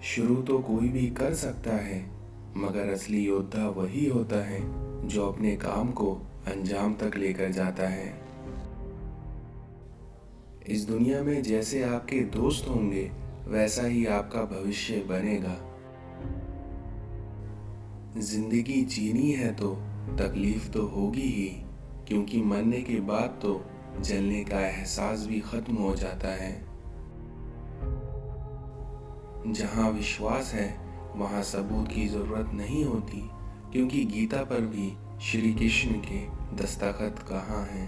शुरू तो कोई भी कर सकता है, मगर असली योद्धा वही होता है जो अपने काम को अंजाम तक लेकर जाता है। इस दुनिया में जैसे आपके दोस्त होंगे, वैसा ही आपका भविष्य बनेगा। जिंदगी जीनी है तो तकलीफ तो होगी ही, क्योंकि मरने के बाद तो जलने का एहसास भी खत्म हो जाता है। जहाँ विश्वास है वहाँ सबूत की जरूरत नहीं होती, क्योंकि गीता पर भी श्री कृष्ण के दस्तखत कहाँ हैं।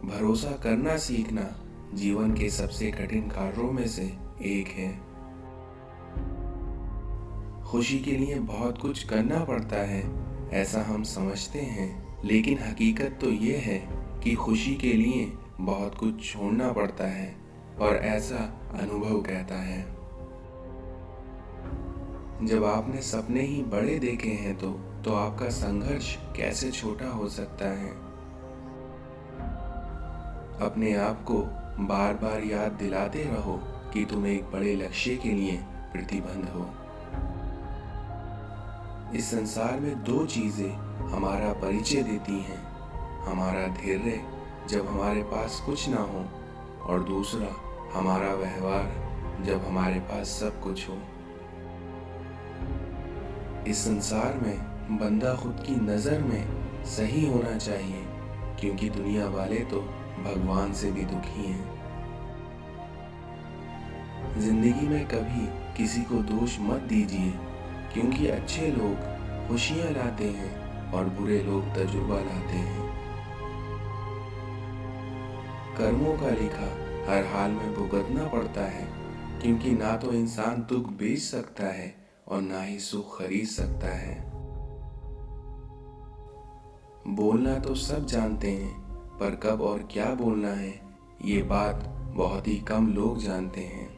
भरोसा करना सीखना जीवन के सबसे कठिन कार्यों में से एक है। खुशी के लिए बहुत कुछ करना पड़ता है, ऐसा हम समझते हैं, लेकिन हकीकत तो ये है कि खुशी के लिए बहुत कुछ छोड़ना पड़ता है, और ऐसा अनुभव कहता है। जब आपने सपने ही बड़े देखे हैं तो आपका संघर्ष कैसे छोटा हो सकता है। अपने आप को बार बार याद दिलाते रहो कि तुम एक बड़े लक्ष्य के लिए प्रतिबद्ध हो। इस संसार में दो चीजें हमारा परिचय देती हैं, हमारा धैर्य जब हमारे पास कुछ ना हो, और दूसरा हमारा व्यवहार जब हमारे पास सब कुछ हो। इस संसार में बंदा खुद की नजर में सही होना चाहिए, क्योंकि दुनिया वाले तो भगवान से भी दुखी हैं। जिंदगी में कभी किसी को दोष मत दीजिए, क्योंकि अच्छे लोग खुशियां लाते हैं और बुरे लोग तजुर्बा लाते हैं। कर्मों का लेखा हर हाल में भुगतना पड़ता है, क्योंकि ना तो इंसान दुख बेच सकता है और ना ही सुख खरीद सकता है। बोलना तो सब जानते हैं, पर कब और क्या बोलना है ये बात बहुत ही कम लोग जानते हैं।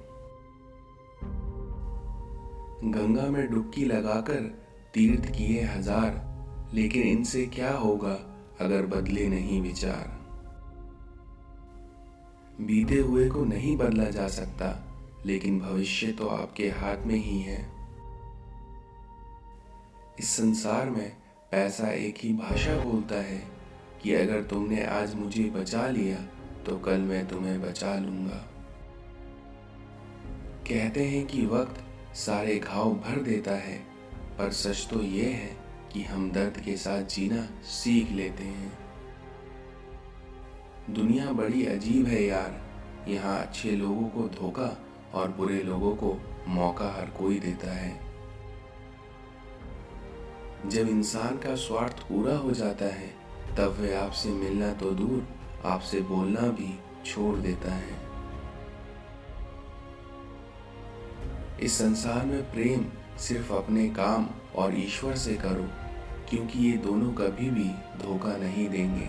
गंगा में डुबकी लगाकर तीर्थ किए हजार, लेकिन इनसे क्या होगा अगर बदले नहीं विचार। बीते हुए को नहीं बदला जा सकता, लेकिन भविष्य तो आपके हाथ में ही है। इस संसार में पैसा एक ही भाषा बोलता है कि अगर तुमने आज मुझे बचा लिया तो कल मैं तुम्हें बचा लूंगा। कहते हैं कि वक्त सारे घाव भर देता है, पर सच तो ये है कि हम दर्द के साथ जीना सीख लेते हैं। दुनिया बड़ी अजीब है यार, यहाँ अच्छे लोगों को धोखा और बुरे लोगों को मौका हर कोई देता है। जब इंसान का स्वार्थ पूरा हो जाता है, तब वह आपसे मिलना तो दूर, आपसे बोलना भी छोड़ देता है। इस संसार में प्रेम सिर्फ अपने काम और ईश्वर से करो, क्योंकि ये दोनों कभी भी धोखा नहीं देंगे।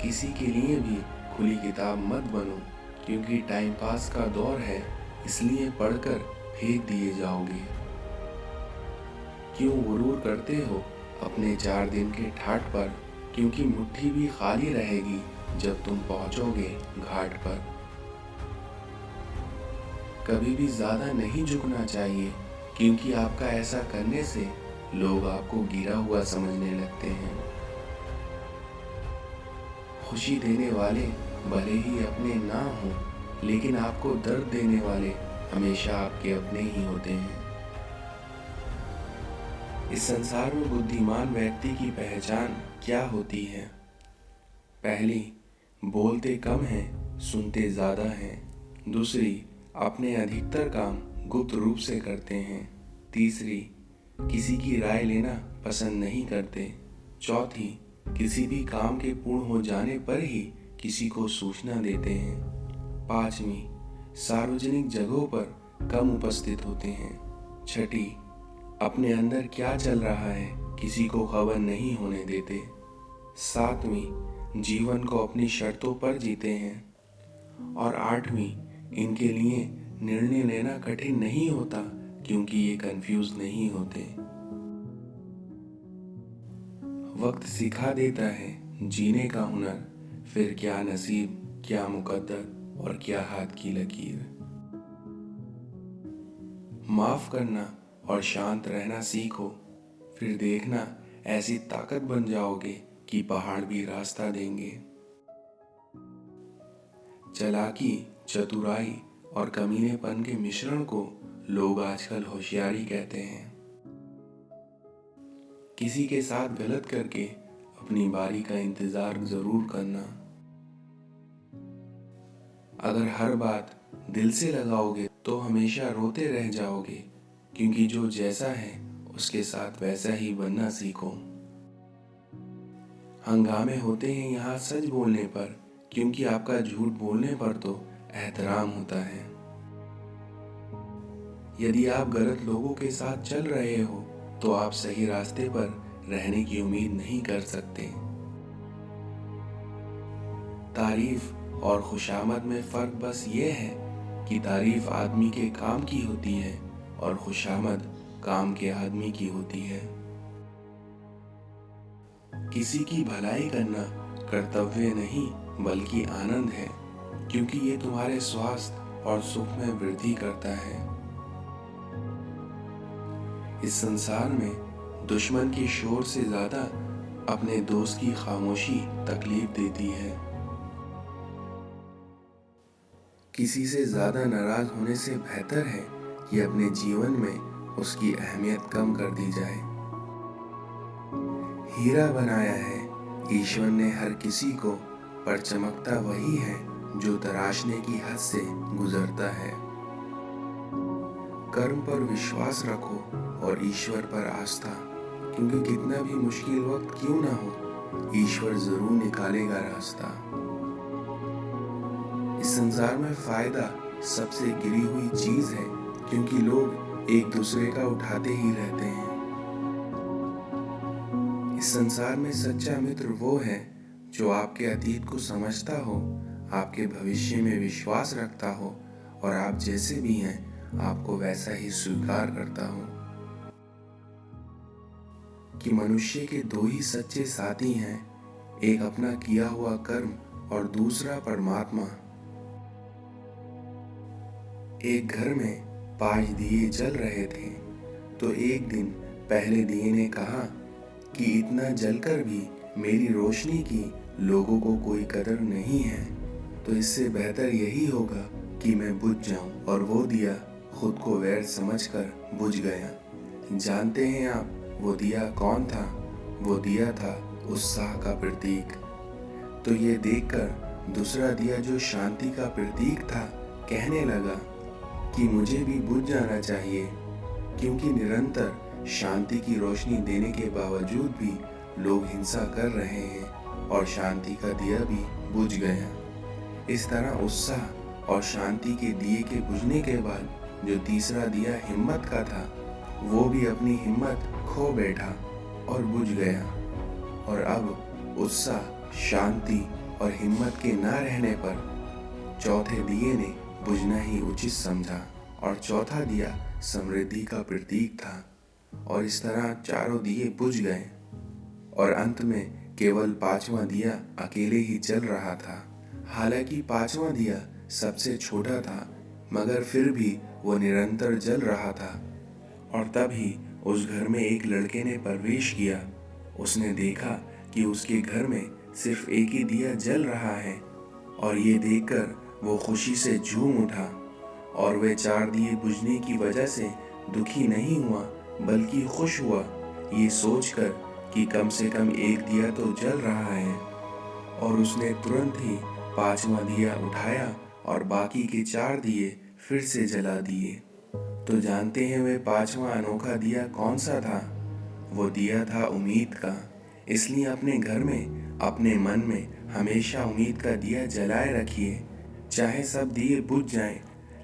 किसी के लिए भी खुली किताब मत बनो, क्योंकि टाइम पास का दौर है, इसलिए पढ़कर फेंक दिए जाओगे। क्यों गुरूर करते हो अपने 4 दिन के ठाठ पर, क्योंकि मुट्ठी भी खाली रहेगी जब तुम पहुंचोगे घाट पर। कभी भी ज्यादा नहीं झुकना चाहिए, क्योंकि आपका ऐसा करने से लोग आपको गिरा हुआ समझने लगते हैं। खुशी देने वाले भले ही अपने ना हो, लेकिन आपको दर्द देने वाले हमेशा आपके अपने ही होते हैं। इस संसार में बुद्धिमान व्यक्ति की पहचान क्या होती है? पहली, बोलते कम हैं, सुनते ज्यादा हैं। दूसरी, अपने अधिकतर काम गुप्त रूप से करते हैं। तीसरी, किसी की राय लेना पसंद नहीं करते। चौथी, किसी भी काम के पूर्ण हो जाने पर ही किसी को सूचना देते हैं। पांचवी, सार्वजनिक जगहों पर कम उपस्थित होते हैं। छठी, अपने अंदर क्या चल रहा है किसी को खबर नहीं होने देते। सातवीं, जीवन को अपनी शर्तों पर जीते हैं। और आठवीं, इनके लिए निर्णय लेना कठिन नहीं होता, क्योंकि ये कंफ्यूज नहीं होते। वक्त सिखा देता है जीने का हुनर, फिर क्या नसीब क्या मुकद्दर और क्या हाथ की लकीर। माफ करना और शांत रहना सीखो, फिर देखना ऐसी ताकत बन जाओगे कि पहाड़ भी रास्ता देंगे। चालाकी, चतुराई और कमीनेपन के मिश्रण को लोग आजकल होशियारी कहते हैं। किसी के साथ गलत करके अपनी बारी का इंतजार जरूर करना। अगर हर बात दिल से लगाओगे तो हमेशा रोते रह जाओगे, क्योंकि जो जैसा है उसके साथ वैसा ही बनना सीखो। हंगामे होते हैं यहाँ सच बोलने पर, क्योंकि आपका झूठ बोलने पर तो एहतराम होता है। यदि आप गलत लोगों के साथ चल रहे हो तो आप सही रास्ते पर रहने की उम्मीद नहीं कर सकते। तारीफ और खुशामद में फर्क बस ये है कि तारीफ आदमी के काम की होती है और खुशामद काम के आदमी की होती है। किसी की भलाई करना कर्तव्य नहीं बल्कि आनंद है, क्योंकि ये तुम्हारे स्वास्थ्य और सुख में वृद्धि करता है। इस संसार में दुश्मन के शोर से ज्यादा अपने दोस्त की खामोशी तकलीफ देती है। किसी से ज्यादा नाराज होने से बेहतर है कि अपने जीवन में उसकी अहमियत कम कर दी जाए। हीरा बनाया है ईश्वर ने हर किसी को, पर चमकता वही है जो तराशने की हद से गुजरता है। कर्म पर विश्वास रखो और ईश्वर पर आस्था, क्योंकि कितना भी मुश्किल वक्त क्यों ना हो, ईश्वर जरूर निकालेगा रास्ता। इस संसार में फायदा सबसे गिरी हुई चीज है, क्योंकि लोग एक दूसरे का उठाते ही रहते हैं। इस संसार में सच्चा मित्र वो है जो आपके अतीत को समझता हो, आपके भविष्य में विश्वास रखता हो और आप जैसे भी हैं आपको वैसा ही स्वीकार करता हो। कि मनुष्य के दो ही सच्चे साथी हैं, एक अपना किया हुआ कर्म और दूसरा परमात्मा। एक घर में 5 दिए जल रहे थे, तो एक दिन पहले दिए ने कहा कि इतना जलकर भी मेरी रोशनी की लोगों को कोई कदर नहीं है, तो इससे बेहतर यही होगा कि मैं बुझ जाऊं। और वो दिया खुद को व्यर्थ समझकर बुझ गया। जानते हैं आप वो दिया कौन था? वो दिया था उत्साह का प्रतीक। तो ये देखकर दूसरा दिया जो शांति का प्रतीक था कहने लगा कि मुझे भी बुझ जाना चाहिए, क्योंकि निरंतर शांति की रोशनी देने के बावजूद भी लोग हिंसा कर रहे हैं और शांति का दिया भी बुझ गया। इस तरह उत्साह और शांति के दिए के बुझने के बाद जो तीसरा दिया हिम्मत का था, वो भी अपनी हिम्मत खो बैठा और बुझ गया। और अब उत्साह, शांति और हिम्मत के ना रहने पर चौथे दिए ने बुझना ही उचित समझा और चौथा दिया समृद्धि का प्रतीक था। और इस तरह चारों दिए बुझ गए और अंत में केवल 5वां दिया अकेले ही जल रहा था। हालांकि 5वां दिया सबसे छोटा था, मगर फिर भी वो निरंतर जल रहा था। और तभी उस घर में एक लड़के ने प्रवेश किया। उसने देखा कि उसके घर में सिर्फ एक ही दिया जल रहा है, और ये देखकर वो खुशी से झूम उठा। और वे 4 दिए बुझने की वजह से दुखी नहीं हुआ, बल्कि खुश हुआ, ये सोचकर कि कम से कम एक दिया तो जल रहा है। और उसने तुरंत ही 5वां दिया उठाया और बाकी के 4 दिए फिर से जला दिए। तो जानते हैं वे 5वां अनोखा दिया कौन सा था? वो दिया था उम्मीद का। इसलिए अपने घर में, अपने मन में हमेशा उम्मीद का दिया जलाए रखिए। चाहे सब दिए बुझ जाएं,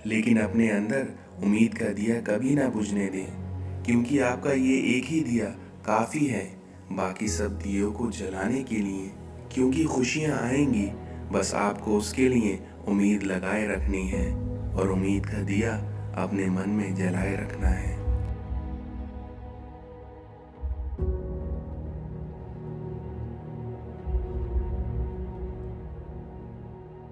लेकिन अपने अंदर उम्मीद का दिया कभी ना बुझने दें, क्योंकि आपका ये एक ही दिया काफ़ी है बाकी सब दियों को जलाने के लिए। क्योंकि खुशियाँ आएंगी, बस आपको उसके लिए उम्मीद लगाए रखनी है और उम्मीद का दिया अपने मन में जलाए रखना है।